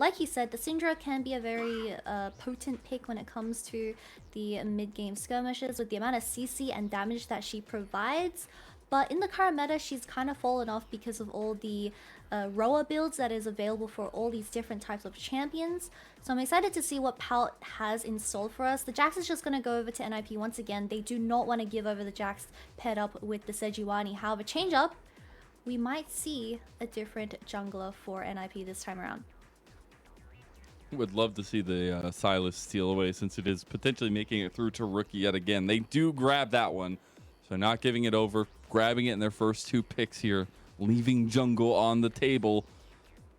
like you said, the Syndra can be a very potent pick when it comes to the mid-game skirmishes with the amount of CC and damage that she provides. But in the current meta, she's kind of fallen off because of all the rower builds that is available for all these different types of champions. So I'm excited to see what Pal has in store for us. The Jax is just going to go over to NIP once again. They do not want to give over the Jax paired up with the Sejuani. However, change up, we might see a different jungler for NIP this time around. Would love to see the Sylas steal away, since it is potentially making it through to rookie yet again. They do grab that one, so not giving it over, grabbing it in their first 2 picks here, leaving jungle on the table.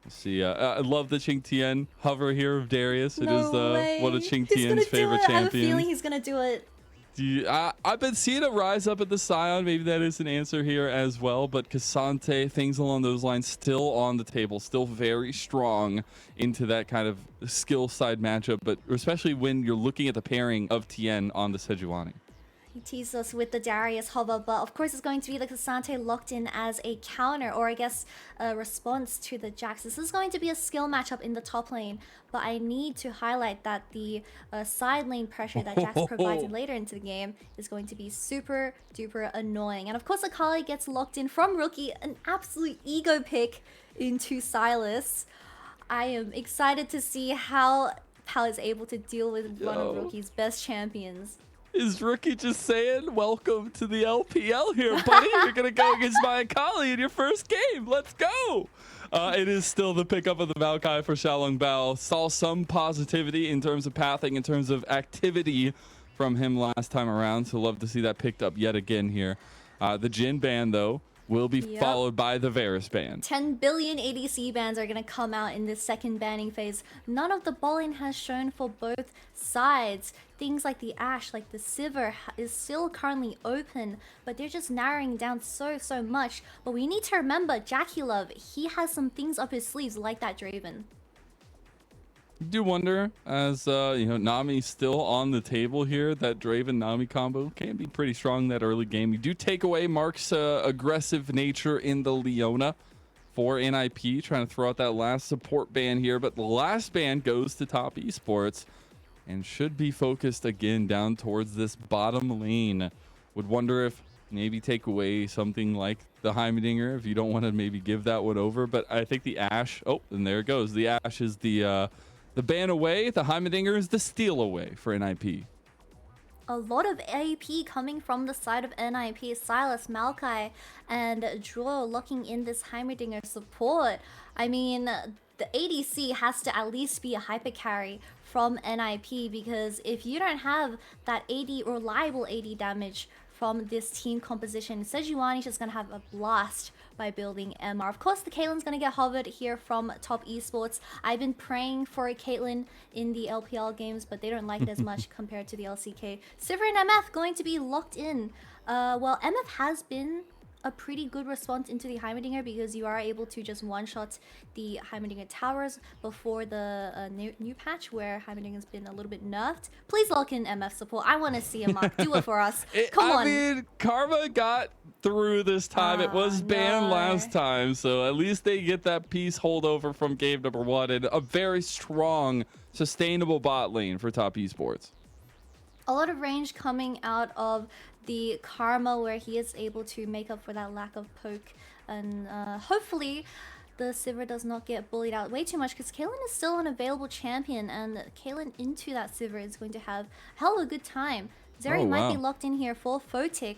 Let's see. I love the QingTian hover here of Darius. It is one of QingTian's favorite champions. I have a feeling he's gonna do it. I've been seeing it rise up at the Scion. Maybe that is an answer here as well. But Ksante, things along those lines, still on the table, still very strong into that kind of skill side matchup. But especially when you're looking at the pairing of Tian on the Sejuani. He teased us with the Darius hover, but of course it's going to be the Ksante locked in as a counter, or I guess a response to the Jax. This is going to be a skill matchup in the top lane, but I need to highlight that the side lane pressure that Jax provides later into the game is going to be super duper annoying. And of course Akali gets locked in from rookie, an absolute ego pick into Sylas. I am excited to see how Pal is able to deal with one of rookie's best champions. Is Rookie just saying, welcome to the LPL here, buddy? You're going to go against my Akali in your first game. Let's go. It is still the pickup of the Maokai for Xiaolong Bao. Saw some positivity in terms of pathing, in terms of activity from him last time around. So love to see that picked up yet again here. The Jhin ban, though, will be followed by the Varus ban. 10 billion ADC bans are going to come out in this second banning phase. None of the bowling has shown for both sides. Things like the Ashe, like the Sivir, is still currently open, but they're just narrowing down so much. But we need to remember, JackeyLove, he has some things up his sleeves like that Draven. I do wonder, as you know, Nami's still on the table here, that Draven Nami combo can be pretty strong that early game. You do take away Mark's aggressive nature in the Leona for NIP, trying to throw out that last support ban here, but the last ban goes to top esports and should be focused again down towards this bottom lane. Would wonder if maybe take away something like the Heimerdinger if you don't want to maybe give that one over, but I think the Ashe, oh, and there it goes. The Ashe is the ban away, the Heimerdinger is the steal away for NIP. A lot of AP coming from the side of NIP. Sylas, Maokai, and Zhuo locking in this Heimerdinger support. I mean, the ADC has to at least be a hyper carry from NIP, because if you don't have that reliable AD damage from this team composition, Sejuani's just gonna have a blast by building MR. Of course, the Caitlyn's gonna get hovered here from top esports. I've been praying for a Caitlyn in the LPL games, but they don't like it as much compared to the LCK. Sivir and MF going to be locked in. Well, MF has been a pretty good response into the Heimerdinger, because you are able to just one-shot the Heimerdinger towers before the new patch, where Heimerdinger's been a little bit nerfed. Please lock in MF support. I want to see him up. Do it for us. Come on. I mean, Karma got through this time. It was banned last time, so at least they get that piece holdover from game number 1, and a very strong, sustainable bot lane for top esports. A lot of range coming out of the Karma, where he is able to make up for that lack of poke, and hopefully the Sivir does not get bullied out way too much, because Caitlyn is still an available champion, and Caitlyn into that Sivir is going to have a hell of a good time. Zeri might be locked in here for Photic.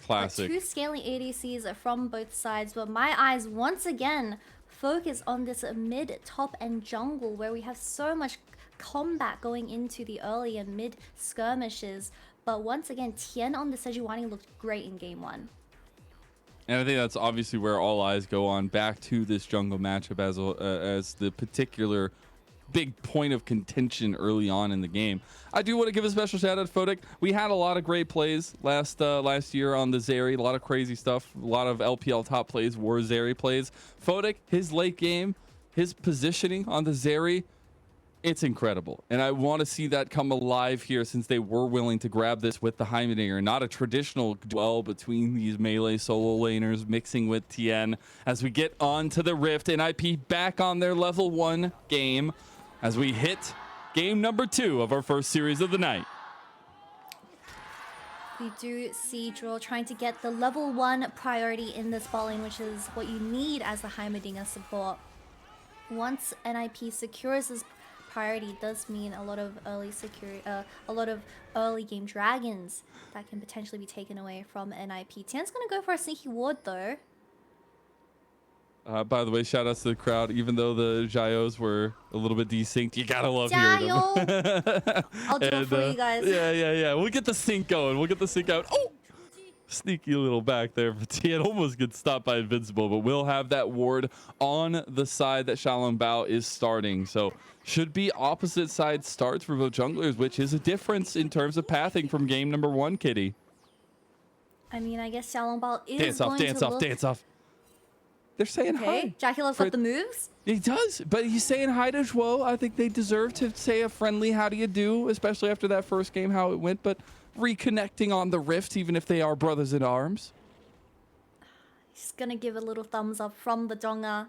Classic. 2 scaling ADCs from both sides, but my eyes once again focus on this mid, top, and jungle, where we have so much combat going into the early and mid skirmishes. But once again, Tian on the Sejuani looked great in game 1. And I think that's obviously where all eyes go on, back to this jungle matchup as the particular big point of contention early on in the game. I do want to give a special shout out to Photic. We had a lot of great plays last year on the Zeri, a lot of crazy stuff, a lot of LPL top plays, war Zeri plays. Photic, his late game, his positioning on the Zeri, It's incredible. And I want to see that come alive here since they were willing to grab this with the Heimerdinger. Not a traditional duel between these melee solo laners mixing with Tian. As we get on to the Rift, NIP back on their level 1 game as we hit game number 2 of our first series of the night. We do see Zhuo trying to get the level 1 priority in this bot lane, which is what you need as the Heimerdinger support. Once NIP secures this priority, does mean a lot of early game dragons that can potentially be taken away from NIP. Tian's gonna go for a sneaky ward though. By the way, shout outs to the crowd. Even though the Jaios were a little bit desynced, you gotta love hearing them. I'll do it for you guys. Yeah. We'll get the sync going. We'll get the sync out. Oh! Sneaky little back there for Tian. Almost gets stopped by Invincible, but we'll have that ward on the side that Xiaolongbao is starting. So should be opposite side starts for both junglers, which is a difference in terms of pathing from game number 1, Kitty. I mean, I guess Xiaolongbao is dance off. They're saying hi. JackeyLove got the moves. He does, but he's saying hi to Zhuo. I think they deserve to say a friendly how do you do, especially after that first game, how it went. But reconnecting on the Rift, even if they are brothers in arms. He's gonna give a little thumbs up from the Donga.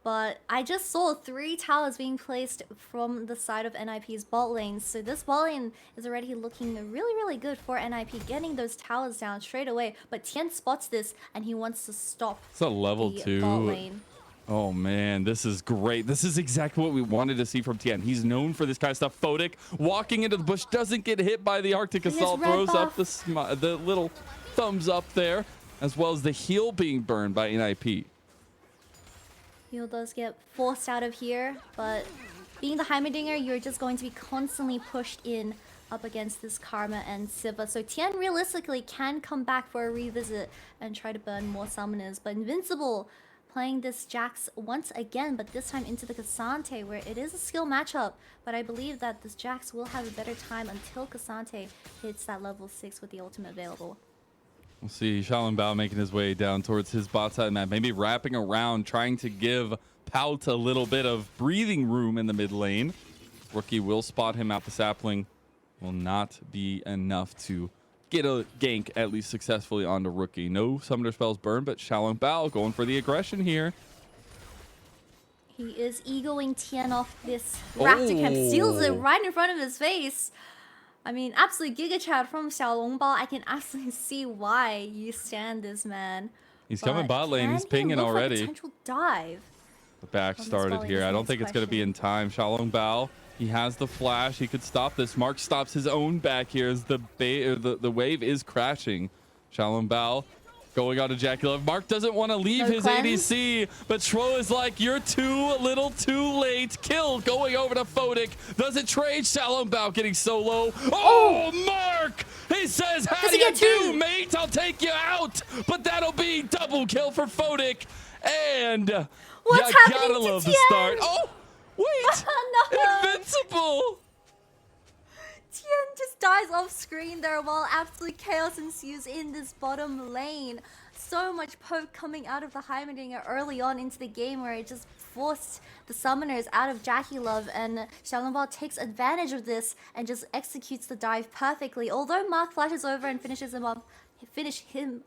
But I just saw 3 towers being placed from the side of NIP's bot lane. So this bot lane is already looking really, really good for NIP, getting those towers down straight away. But Tian spots this and he wants to stop It's a level the 2 bot lane. Oh man, this is great. This is exactly what we wanted to see from Tian. He's known for this kind of stuff. Photic walking into the bush, doesn't get hit by the Arctic Assault, throws up the little thumbs up there, as well as the heal being burned by NIP. Heal does get forced out of here, but being the Heimerdinger, you're just going to be constantly pushed in up against this Karma and Siva. So Tian realistically can come back for a revisit and try to burn more summoners, but Invincible playing this Jax once again, but this time into the Ksante, where it is a skill matchup, but I believe that this Jax will have a better time until Ksante hits that level 6 with the ultimate available. We'll see Xiaolongbao making his way down towards his bot side map, maybe wrapping around, trying to give Pout a little bit of breathing room in the mid lane. Rookie will spot him out the sapling. Will not be enough to get a gank, at least successfully, onto Rookie. No summoner spells burned, but Xiaolongbao going for the aggression here. He is egoing Tian off this raptor camp, steals it right in front of his face. I mean, absolute Giga Chat from Xiaolongbao. I can absolutely see why you stand this man. He's coming bot lane. He's pinging already. Like a potential dive. The back started here. I don't think it's going to be in time. Xiaolongbao, he has the flash. He could stop this. Mark stops his own back here as the wave is crashing. Xiaolongbao going on to JackeyLove. Mark doesn't want to leave his ADC, but Zhuo is like, you're too little too late. Kill going over to Photic. Doesn't trade. Xiaolongbao getting solo. Oh, Mark! He says, how do you do, mate? I'll take you out. But that'll be double kill for Photic. And what's you happening gotta to love Tian? the start. Oh, wait. No. Invincible. Tian just dies off screen there while absolute chaos ensues in this bottom lane. So much poke coming out of the Heimerdinger early on into the game where it just forced the summoners out of JackeyLove, and Xiaolongbao takes advantage of this and just executes the dive perfectly. Although Mark flashes over and finishes him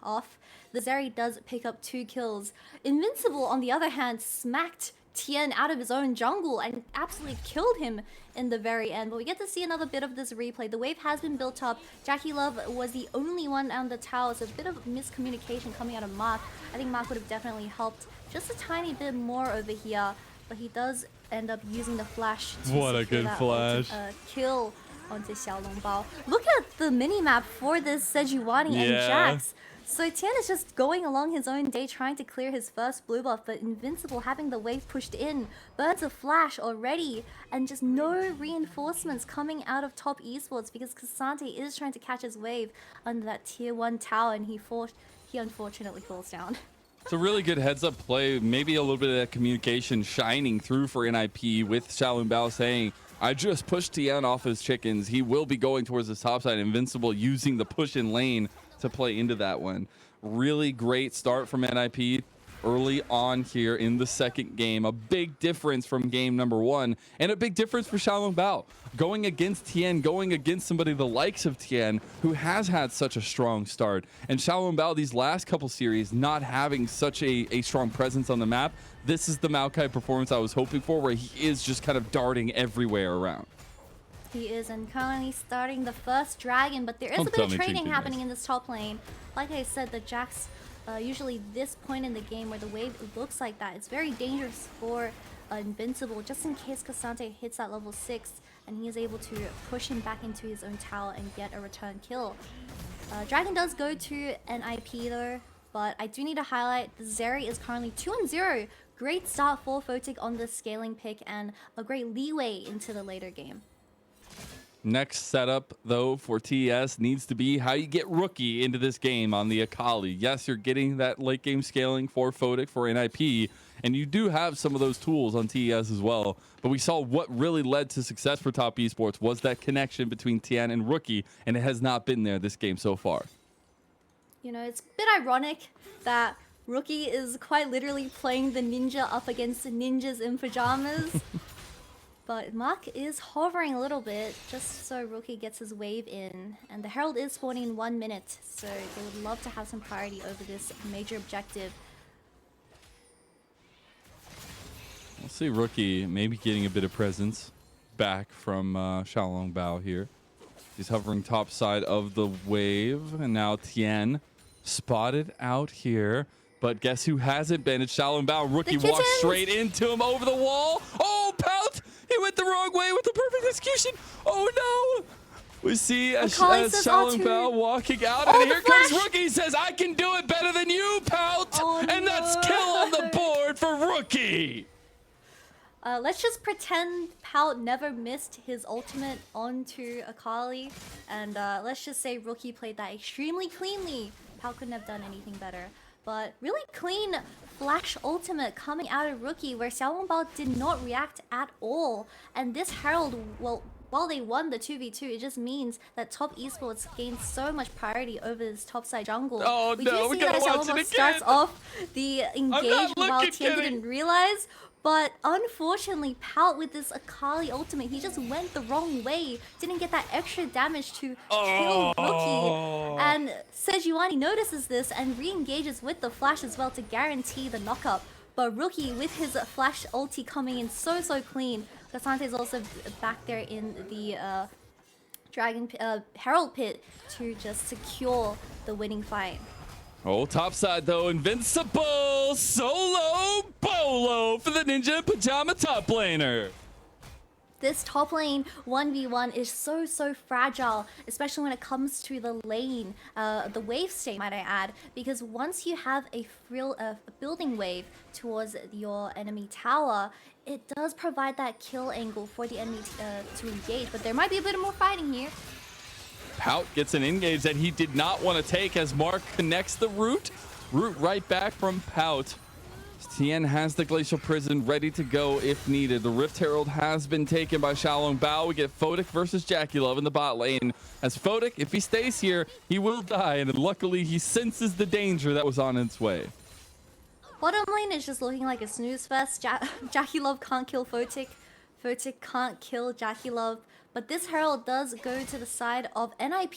off, the Zeri does pick up 2 kills. Invincible, on the other hand, smacked Tian out of his own jungle and absolutely killed him in the very end. But we get to see another bit of this replay. The wave has been built up. JackeyLove was the only one on the tower, so a bit of miscommunication coming out of Mark. I think Mark would have definitely helped just a tiny bit more over here, but he does end up using the flash to what a good flash kill onto Xiaolongbao. Look at the mini-map for this Sejuani and Jax. So Tian is just going along his own day, trying to clear his first blue buff, but Invincible having the wave pushed in, burns a flash already, and just no reinforcements coming out of top esports because Ksante is trying to catch his wave under that tier 1 tower, and he unfortunately falls down. It's a really good heads-up play. Maybe a little bit of that communication shining through for NIP with Xiaolongbao saying, I just pushed Tian off his chickens. He will be going towards the top side. Invincible using the push in lane to play into that one. Really great start from NIP. early on here in the second game. A big difference from game number 1, and a big difference for Xiaolongbao. Going against Tian, going against somebody the likes of Tian, who has had such a strong start. And Xiaolongbao, these last couple series, not having such a strong presence on the map. This is the Maokai performance I was hoping for, where he is just kind of darting everywhere around. He is, and currently starting the first dragon, but there is a bit of trading happening in this top lane. Like I said, the Jacks, usually this point in the game where the wave looks like that, it's very dangerous for Invincible, just in case Ksante hits that level 6 and he is able to push him back into his own tower and get a return kill. Dragon does go to an IP though, but I do need to highlight the Zeri is currently 2-0. Great start for Photic on the scaling pick and a great leeway into the later game. Next setup, though, for TES needs to be how you get Rookie into this game on the Akali. Yes, you're getting that late game scaling for Photic for NIP, and you do have some of those tools on TES as well. But we saw what really led to success for Top Esports was that connection between Tian and Rookie, and it has not been there this game so far. You know, it's a bit ironic that Rookie is quite literally playing the ninja up against ninjas in pajamas. But Mark is hovering a little bit just so Rookie gets his wave in. And the Herald is spawning in 1 minute, so they would love to have some priority over this major objective. We'll see Rookie maybe getting a bit of presence back from Xiaolongbao here. He's hovering top side of the wave, and now Tian spotted out here. But guess who hasn't been? It's Xiaolongbao. Rookie walks straight into him over the wall. Oh, Pout! He went the wrong way with the perfect execution. Oh no! We see as Xiaolongbao walking out, and here comes Rookie. He says, "I can do it better than you, Pout!" And that's kill on the board for Rookie. Let's just pretend Pout never missed his ultimate onto Akali, and let's just say Rookie played that extremely cleanly. Pout couldn't have done anything better. But really clean flash ultimate coming out of Rookie, where Xiaolongbao did not react at all. And this Herald, well, while they won the 2v2, it just means that Top Esports gained so much priority over this topside jungle. Oh we no, we gotta watch it again. Starts off the engage while Tian didn't realize. But unfortunately, Pout with this Akali ultimate, he just went the wrong way. Didn't get that extra damage to kill Rookie. And Sejuani notices this and re-engages with the flash as well to guarantee the knockup. But Rookie with his flash ulti coming in so clean. Ksante is also back there in the Herald pit to just secure the winning fight. Oh, topside though, Invincible solo bolo for the Ninja Pajama top laner. This top lane 1v1 is so fragile, especially when it comes to the lane, the wave state, might I add, because once you have a building wave towards your enemy tower, it does provide that kill angle for the enemy to engage, but there might be a bit more fighting here. Pout gets an engage that he did not want to take as Mark connects the root right back from Pout. Tian has the Glacial Prison ready to go if needed. The Rift Herald has been taken by Xiaolongbao. We get Photic versus JackeyLove in the bot lane. As Photic, if he stays here, he will die, and luckily he senses the danger that was on its way. Bottom lane is just looking like a snooze fest. JackeyLove can't kill Photic. Photic can't kill JackeyLove. But this Herald does go to the side of NIP.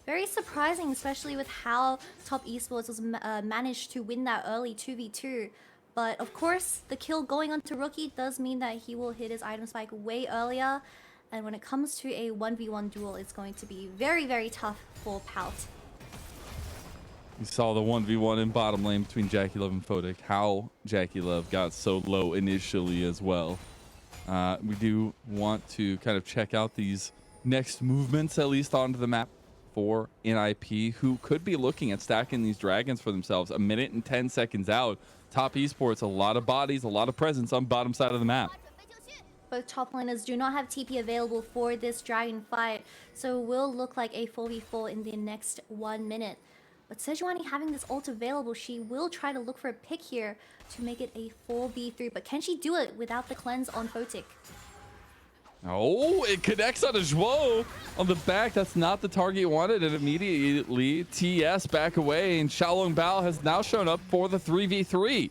Very surprising, especially with how Top Esports was managed to win that early 2v2. But of course, the kill going onto Rookie does mean that he will hit his item spike way earlier. And when it comes to a 1v1 duel, it's going to be very tough for Pout. We saw the 1v1 in bottom lane between JackeyLove and Photic. How JackeyLove got so low initially as well. We do want to kind of check out these next movements, at least onto the map for NIP, who could be looking at stacking these dragons for themselves. 1 minute and 10 seconds out. Top Esports, a lot of bodies, a lot of presence on bottom side of the map. Both top laners do not have TP available for this dragon fight, so it will look like a 4v4 in the next 1 minute. But Sejuani having this ult available, she will try to look for a pick here to make it a 4v3. But can she do it without the cleanse on Photic? Oh, it connects on a Zhuo on the back. That's not the target you wanted, and immediately TES back away, and Xiaolongbao has now shown up for the 3v3.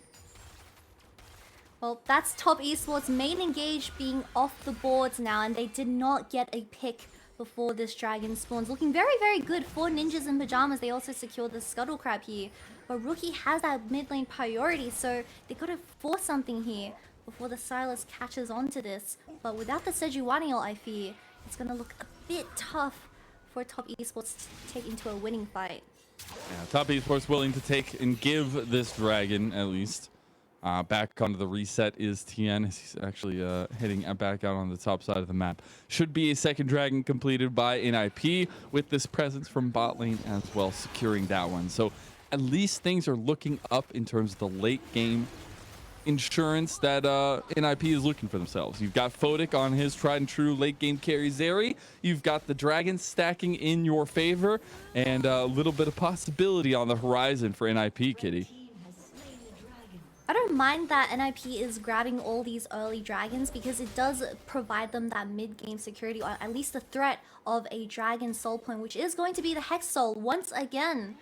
Well, that's Top Esports' main engage being off the boards now, and they did not get a pick before this dragon spawns. Looking very, very good for Ninjas in Pyjamas. They also secured the Scuttle Crab here. But Rookie has that mid lane priority, so they gotta force something here before the Sylas catches on to this. But without the Sejuani ult, I fear it's gonna look a bit tough for Top Esports to take into a winning fight. Yeah, Top Esports willing to take and give this dragon at least. Back onto the reset is Tian. He's actually heading back out on the top side of the map. Should be a second dragon completed by NIP with this presence from bot lane as well, securing that one. So at least things are looking up in terms of the late game insurance that NIP is looking for themselves. You've got Photic on his tried and true late game carry Zeri. You've got the dragons stacking in your favor, and a little bit of possibility on the horizon for NIP, Kitty. I don't mind that NIP is grabbing all these early dragons because it does provide them that mid-game security, or at least the threat of a dragon soul point, which is going to be the Hex Soul once again.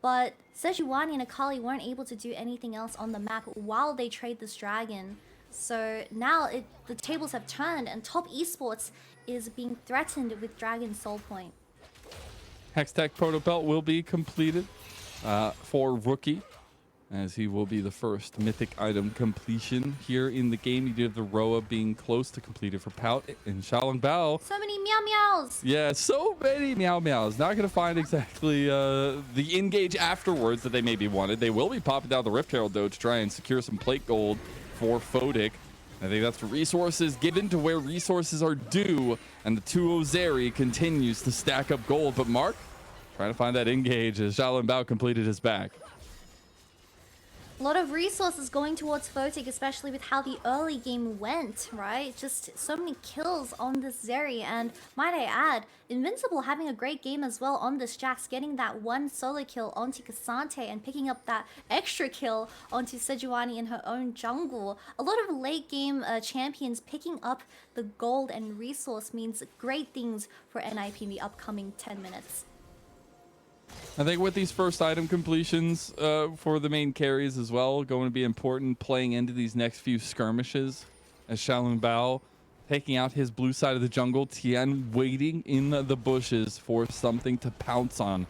But Sejuani and Akali weren't able to do anything else on the map while they trade this dragon. So now the tables have turned, and Top Esports is being threatened with dragon soul point. Hextech Proto Belt will be completed for Rookie, as he will be the first mythic item completion here in the game. You do have the Roa being close to completed for Pout and Xiaolongbao. So many meow meows! Yeah, so many meow meows. Not going to find exactly the engage afterwards that they maybe wanted. They will be popping down the Rift Herald, though, to try and secure some plate gold for Photic. I think that's resources given to where resources are due, and the 2-0 Zeri continues to stack up gold. But Mark, trying to find that engage as Xiaolongbao completed his back. A lot of resources going towards Photic, especially with how the early game went, right? Just so many kills on this Zeri, and might I add, Invincible having a great game as well on this Jax, getting that one solo kill onto Ksante and picking up that extra kill onto Sejuani in her own jungle. A lot of late game champions picking up the gold and resource means great things for NIP in the upcoming 10 minutes. I think with these first item completions for the main carries as well, going to be important playing into these next few skirmishes, as Xiaolongbao taking out his blue side of the jungle, Tian waiting in the bushes for something to pounce on.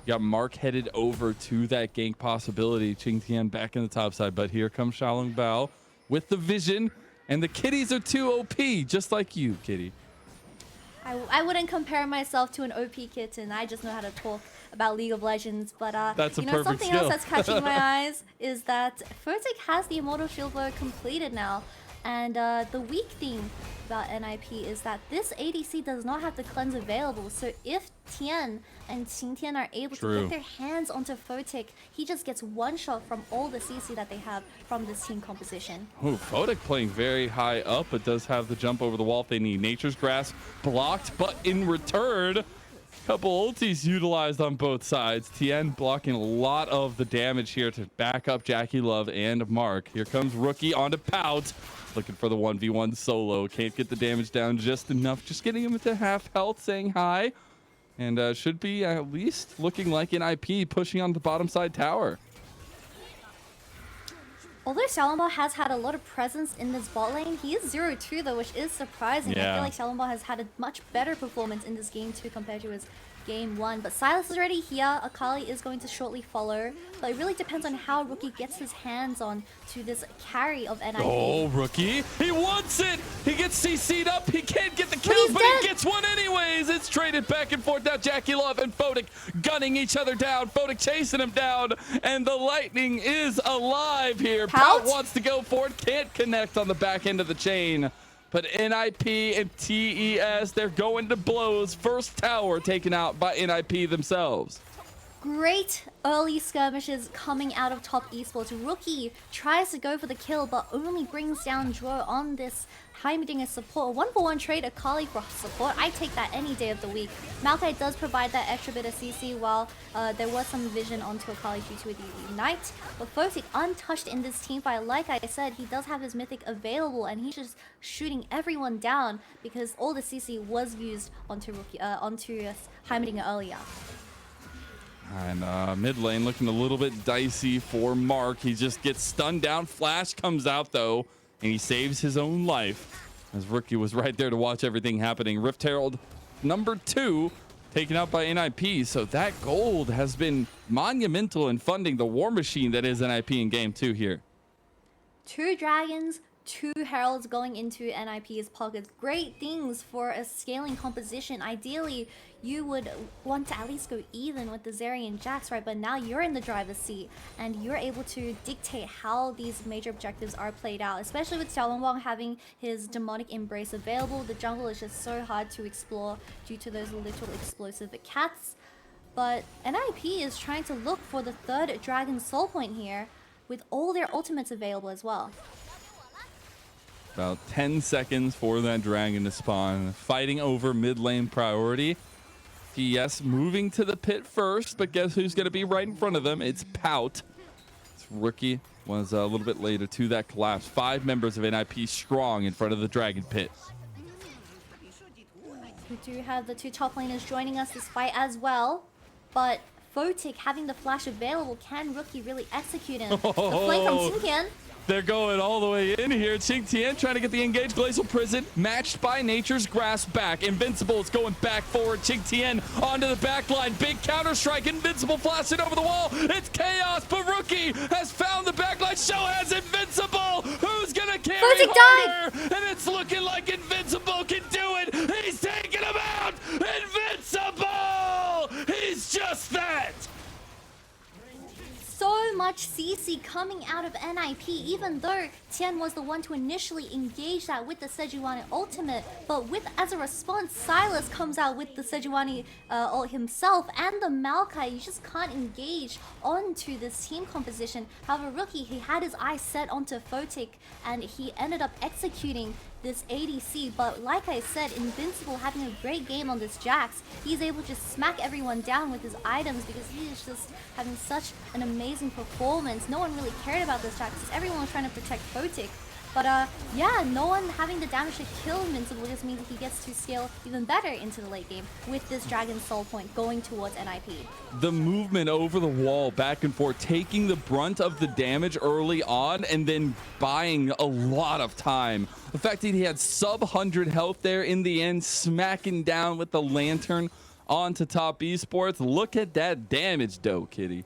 You got Mark headed over to that gank possibility. QingTian back in the top side, but here comes Xiaolongbao with the vision, and the kitties are too OP, just like you, Kitty. I wouldn't compare myself to an OP kitten. I just know how to talk about League of Legends. But that's a you know, perfect something skill. else that's catching my eyes is that Photic has the Immortal Shield Bow completed now. And the weak thing about NIP is that this ADC does not have the cleanse available. So if Tian and QingTian are able to get their hands onto Photic, he just gets one shot from all the CC that they have from this team composition. Oh, Photic playing very high up, but does have the jump over the wall if they need. Nature's Grasp blocked, but in return, couple ultis utilized on both sides. Tian blocking a lot of the damage here to back up JackeyLove and Mark. Here comes Rookie onto Pout. Looking for the 1v1 solo. Can't get the damage down just enough. Just getting him to half health, saying hi. And should be at least looking like an IP pushing on the bottom side tower. Although Xiaolongbao has had a lot of presence in this bot lane, he is 0-2 though, which is surprising. Yeah. I feel like Xiaolongbao has had a much better performance in this game too compared to his game 1. But Sylas is already here. Akali is going to shortly follow. But it really depends on how Rookie gets his hands on to this carry of NIP. Oh, Rookie. He wants it. He gets CC'd up. He can't get the kills, but he gets one anyways. It's traded back and forth now. JackeyLove and Photic gunning each other down. Photic chasing him down. And the lightning is alive here. Pout wants to go for it. Can't connect on the back end of the chain. But NIP and TES, they're going to blows. First tower taken out by NIP themselves. Great early skirmishes coming out of Top Esports. Rookie tries to go for the kill, but only brings down Zhuo on this Heimerdinger support, a 1-for-1 trade Akali for support. I take that any day of the week. Maokai does provide that extra bit of CC while there was some vision onto Akali due to the Ignite. But Photic untouched in this team fight. Like I said, he does have his mythic available and he's just shooting everyone down because all the CC was used onto Heimerdinger earlier. And mid lane looking a little bit dicey for Mark. He just gets stunned down. Flash comes out though, and he saves his own life as Rookie was right there to watch everything happening. Rift Herald number 2 taken out by NIP. So that gold has been monumental in funding the war machine that is NIP in game 2 here. 2 dragons, 2 heralds going into NIP's pockets. Great things for a scaling composition. Ideally, you would want to at least go even with the Zeri and Jax, right? But now you're in the driver's seat and you're able to dictate how these major objectives are played out, especially with Xiaolongbang having his demonic embrace available. The jungle is just so hard to explore due to those little explosive cats. But NIP is trying to look for the 3rd dragon soul point here with all their ultimates available as well. About 10 seconds for that dragon to spawn. Fighting over mid lane priority. TES moving to the pit first, but guess who's going to be right in front of them? It's Pout. This Rookie was a little bit later to that collapse. 5 members of NIP strong in front of the dragon pit. We do have the 2 top laners joining us this fight as well, but Photic having the flash available, can Rookie really execute him? The flank from QingTian. They're going all the way in here. QingTian trying to get the engaged Glacial Prison, matched by Nature's Grasp back. Invincible is going back forward. QingTian onto the back line. Big counter strike. Invincible flashing over the wall. It's chaos, but Rookie has found the back line. Show has Invincible. Who's going to carry Photic harder? And it's looking like Invincible can do it. He's taking him out. Invincible! He's just that. So much CC coming out of NIP, even though Tian was the one to initially engage that with the Sejuani ultimate. But as a response, Sylas comes out with the Sejuani ult himself and the Maokai. You just can't engage onto this team composition. However, Rookie, he had his eyes set onto Photic and he ended up executing this ADC. But like I said, Invincible having a great game on this Jax. He's able to just smack everyone down with his items because he is just having such an amazing performance. No one really cared about this Jax because everyone was trying to protect Photic. But yeah, no one having the damage to kill Invincible just means that he gets to scale even better into the late game with this Dragon Soul point going towards NIP. The movement over the wall back and forth, taking the brunt of the damage early on and then buying a lot of time. The fact that he had sub 100 health there in the end, smacking down with the lantern onto top esports. Look at that damage though, Kitty.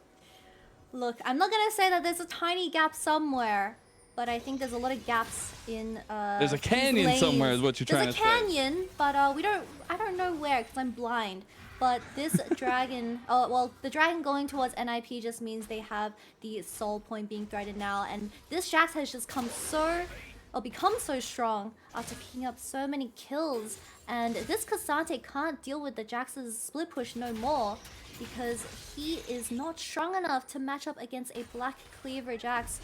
Look, I'm not gonna say that there's a tiny gap somewhere, but I think there's a lot of gaps in there's a canyon somewhere is what you're trying to say. There's a canyon, but I don't know where because I'm blind. But this dragon, well, the dragon going towards NIP just means they have the soul point being threatened now, and this Jax has just become so strong after picking up so many kills. And this Ksante can't deal with the Jax's split push no more because he is not strong enough to match up against a Black Cleaver Jax.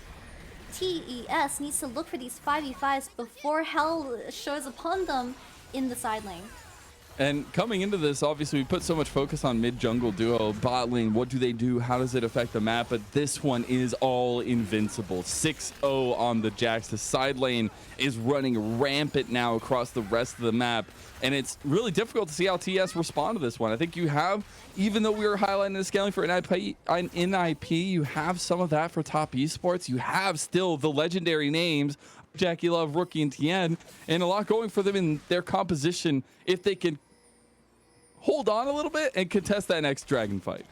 TES needs to look for these 5v5s before hell shows upon them in the side lane. And coming into this, obviously, we put so much focus on mid-jungle duo, bot lane. What do they do? How does it affect the map? But this one is all Invincible. 6-0 on the Jax. The side lane is running rampant now across the rest of the map. And it's really difficult to see how TES respond to this one. I think you have, even though we were highlighting the scaling for NIP, you have some of that for top esports. You have still the legendary names, JackeyLove, Rookie, and Tian, and a lot going for them in their composition if they can hold on a little bit and contest that next dragon fight.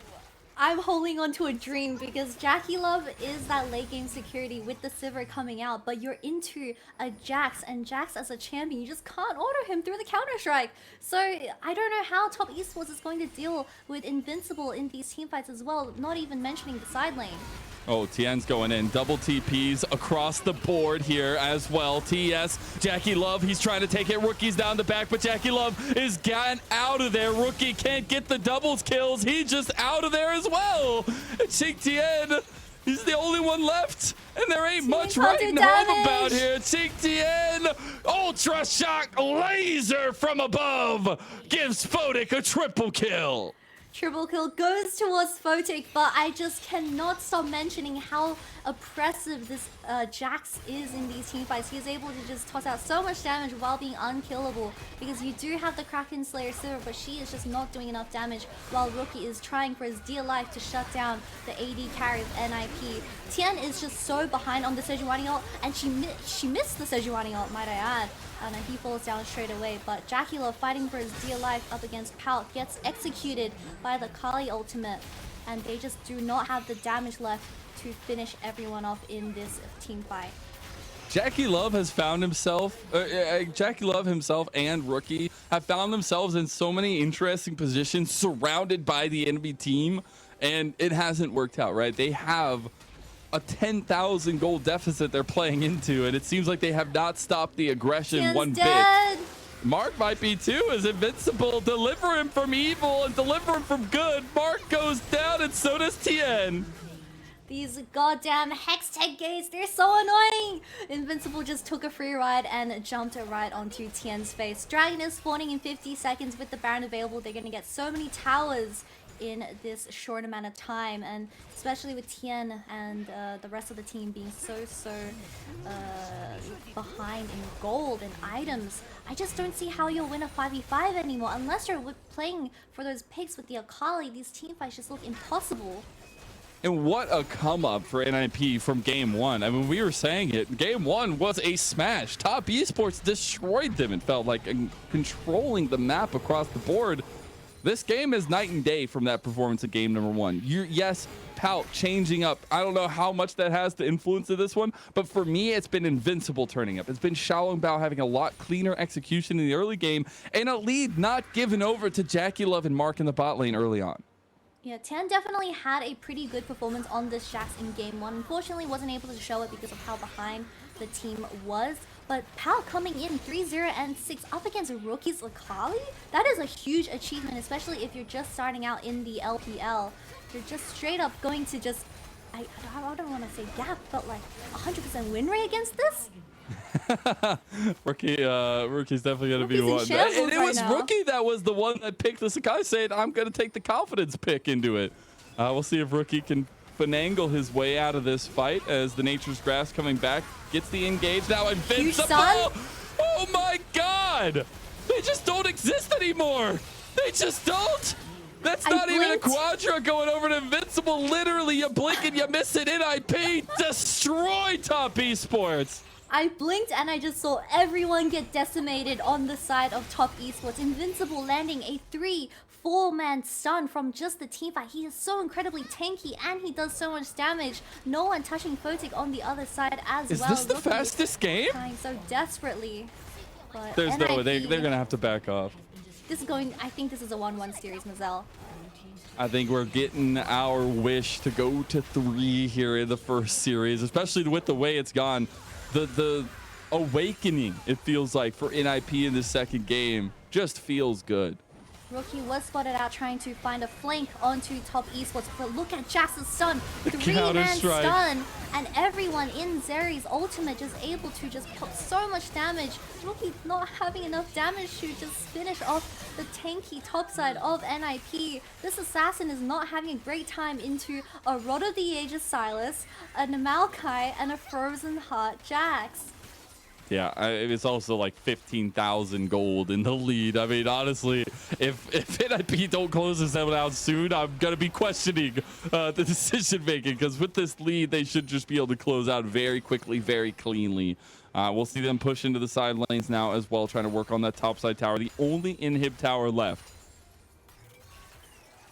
I'm holding on to a dream because JackeyLove is that late game security with the Sivir coming out, but you're into a Jax, and Jax as a champion, you just can't order him through the Counter-Strike. So I don't know how top esports is going to deal with Invincible in these team fights as well, not even mentioning the side lane. Oh, Tian's going in. Double TPs across the board here as well. TES, JackeyLove, he's trying to take it. Rookie's down the back, but JackeyLove is gotten out of there. Rookie can't get the doubles kills. He's just out of there as well. QingTian He's the only one left, and there ain't much can't do writing home about damage. here. QingTian, ultra shock laser from above, gives Photic a triple kill. Triple kill goes towards Photic, but I just cannot stop mentioning how oppressive this Jax is in these teamfights. He is able to just toss out so much damage while being unkillable, because you do have the Kraken Slayer Sivir, but she is just not doing enough damage, while Rookie is trying for his dear life to shut down the AD carry of NIP. Tian is just so behind on the Sejuani ult, and she missed the Sejuani ult, might I add. And he falls down straight away, but JackeyLove, fighting for his dear life up against Pout, gets executed by the Akali ultimate, and they just do not have the damage left to finish everyone off in this team fight. JackeyLove has found himself, JackeyLove himself and Rookie have found themselves in so many interesting positions surrounded by the enemy team, and it hasn't worked out, right? They have a 10,000 gold deficit they're playing into, and it seems like they have not stopped the aggression Tian's one dead. bit. Mark might be too, as Invincible deliver him from evil and deliver him from good. Mark goes down, and so does Tian. These goddamn Hex Tech gates, they're so annoying! Invincible just took a free ride and jumped right onto Tian's face. Dragon is spawning in 50 seconds with the Baron available. They're going to get so many towers in this short amount of time, and especially with Tian and the rest of the team being so behind in gold and items. I just don't see how you'll win a 5v5 anymore unless you're playing for those picks with the Akali. These teamfights just look impossible. And what a come up for NIP from game one. I mean, we were saying it. Game one was a smash. Top Esports destroyed them, it felt like, and controlling the map across the board. This game is night and day from that performance in game number one. Yes, Pout changing up. I don't know how much that has to influence in this one, but for me, it's been Invincible turning up. It's been Xiaolongbao having a lot cleaner execution in the early game, and a lead not given over to JackeyLove and Mark in the bot lane early on. Yeah, Tian definitely had a pretty good performance on this Jax in game one. Unfortunately, wasn't able to show it because of how behind the team was. But Pal coming in 3-0 and 6 up against Rookie's Akali? That is a huge achievement, especially if you're just starting out in the LPL. You're just straight up going to just, I don't want to say gap, but like 100% win rate against this? Rookie's definitely going to be one. And it was Rookie that was the one that picked the Sakai, saying, I'm going to take the confidence pick into it. We'll see if Rookie can finagle his way out of this fight as the Nature's Grass coming back. Gets the engage. Now Invincible! Oh my god! They just don't exist anymore! They just don't! That's not even a Quadra going over to Invincible. Literally, you blink and you miss it. NIP destroy Top Esports. I blinked and I just saw everyone get decimated on the side of Top Esports. Invincible landing a 3-4-man stun from just the team fight. He is so incredibly tanky and he does so much damage. No one touching Photic on the other side as well. Is this the fastest game? Trying so desperately. But there's no way. They're going to have to back off. This is going, I think this is a 1-1 series, Mazel. I think we're getting our wish to go to 3 here in the first series, especially with the way it's gone. The awakening, it feels like, for NIP in this second game just feels good. Rookie was spotted out trying to find a flank onto Top Esports, but look at Jax's stun. 3-man stun, and everyone in Zeri's ultimate just able to just pop so much damage. Rookie not having enough damage to just finish off the tanky top side of NIP. This assassin is not having a great time into a Rod of the Ages Sylas, a Maokai, and a Frozen Heart Jax. Yeah, it's also like 15,000 gold in the lead. I mean, honestly, if NIP don't close this one out soon, I'm going to be questioning the decision making, because with this lead, they should just be able to close out very quickly, very cleanly. We'll see them push into the side lanes now as well, trying to work on that top side tower, the only inhib tower left.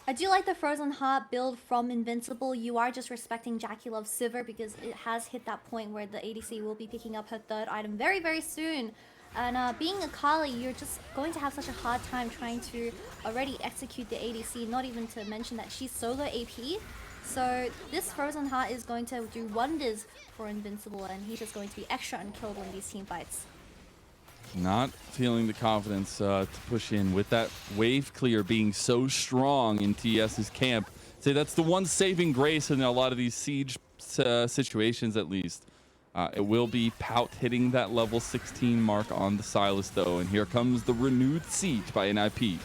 I do like the Frozen Heart build from Invincible. You are just respecting JackeyLove's Sivir because it has hit that point where the ADC will be picking up her third item very, very soon. And being Akali, you're just going to have such a hard time trying to already execute the ADC, not even to mention that she's solo AP. So this Frozen Heart is going to do wonders for Invincible, and he's just going to be extra unkillable in these team fights. Not feeling the confidence to push in with that wave clear being so strong in TES's camp. Say that's the one saving grace in a lot of these siege situations at least. It will be Pout hitting that level 16 mark on the Sylas though, and here comes the renewed siege by NIP.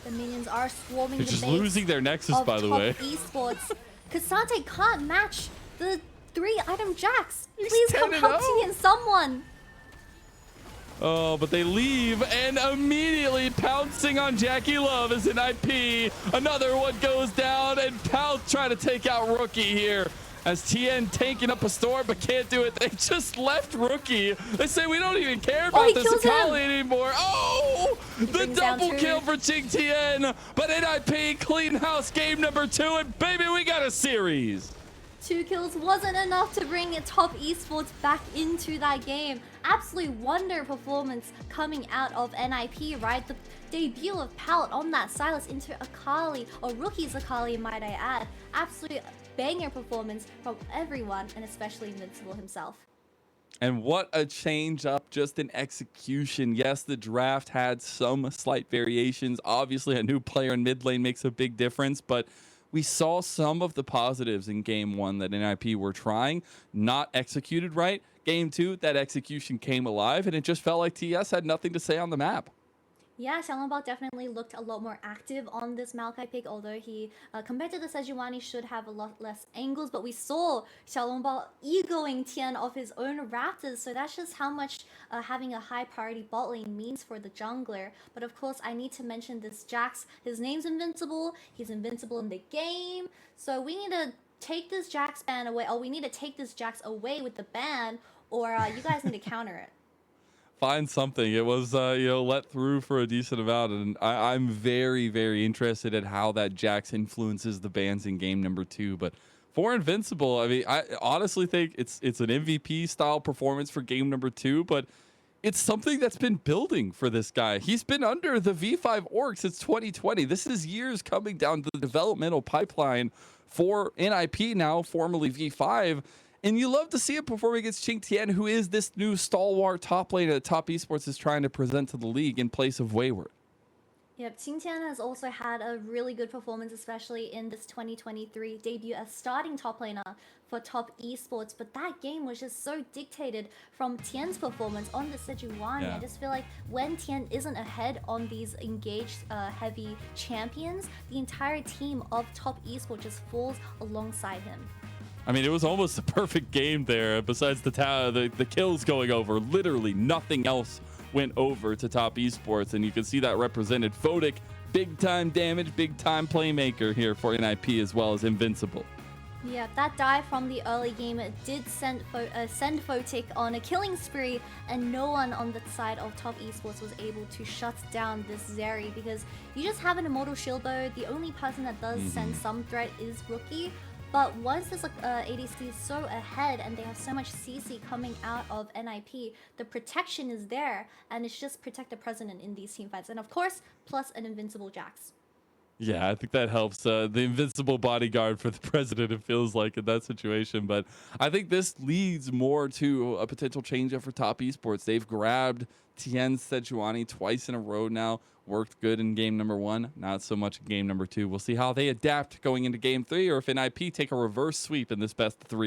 The minions are swarming They're the just base losing their Nexus, of by the top way. Esports. Ksante can't match the 3-item Jax. He's Please come 10-0. help Tian, someone. Oh, but they leave and immediately pouncing on JackeyLove as an IP. Another one goes down and Pout trying to take out Rookie here. As Tian tanking up a storm but can't do it. They just left Rookie. They say we don't even care about this Akali anymore. Oh, the double kill for QingTian. But NIP clean house game number 2 and baby, we got a series. 2 kills wasn't enough to bring top Esports back into that game. Absolute wonder performance coming out of NIP, right? The debut of Pout on that Sylas into Akali, or Rookie's Akali, might I add. Absolute banger performance from everyone, and especially Invincible himself. And what a change up just in execution. Yes, the draft had some slight variations. Obviously, a new player in mid lane makes a big difference, but we saw some of the positives in game 1 that NIP were trying, not executed right. Game 2, that execution came alive, and it just felt like TES had nothing to say on the map. Yeah, Xiaolongbao definitely looked a lot more active on this Maokai pick, although he, compared to the Sejuani, should have a lot less angles. But we saw Xiaolongbao egoing Tian of his own Raptors, so that's just how much having a high priority bot lane means for the jungler. But of course, I need to mention this Jax. His name's Invincible. He's invincible in the game. So we need to take this Jax ban away. Oh, we need to take this Jax away with the ban, or you guys need to counter it. Find something. It was let through for a decent amount, and I'm very, very interested at how that Jax influences the bans in game number 2. But for Invincible, I mean, I honestly think it's an MVP style performance for game number 2, but it's something that's been building for this guy. He's been under the V5 org since 2020. This is years coming down the developmental pipeline for NIP, now formerly V5. And you love to see it perform against QingTian, who is this new stalwart top lane that Top Esports is trying to present to the league in place of Wayward. Yep, QingTian has also had a really good performance, especially in this 2023 debut as starting top laner for Top Esports. But that game was just so dictated from Tian's performance on the Sejuani. Yeah. I just feel like when Tian isn't ahead on these engaged heavy champions, the entire team of Top Esports just falls alongside him. I mean, it was almost a perfect game there. Besides the kills going over, literally nothing else went over to Top Esports, and you can see that represented. Photic, big time damage, big time playmaker here for NIP, as well as Invincible. Yeah, that dive from the early game did send Photic on a killing spree, and no one on the side of Top Esports was able to shut down this Zeri, because you just have an Immortal Shield though. The only person that does send some threat is Rookie. But once this ADC is so ahead and they have so much CC coming out of NIP, the protection is there, and it's just protect the president in these team fights. And of course, plus an Invincible Jax. Yeah, I think that helps. The invincible bodyguard for the president, it feels like, in that situation. But I think this leads more to a potential change-up for Top Esports. They've grabbed Tian Sejuani twice in a row now. Worked good in game number 1, not so much in game number 2. We'll see how they adapt going into game 3, or if NIP take a reverse sweep in this best of 3.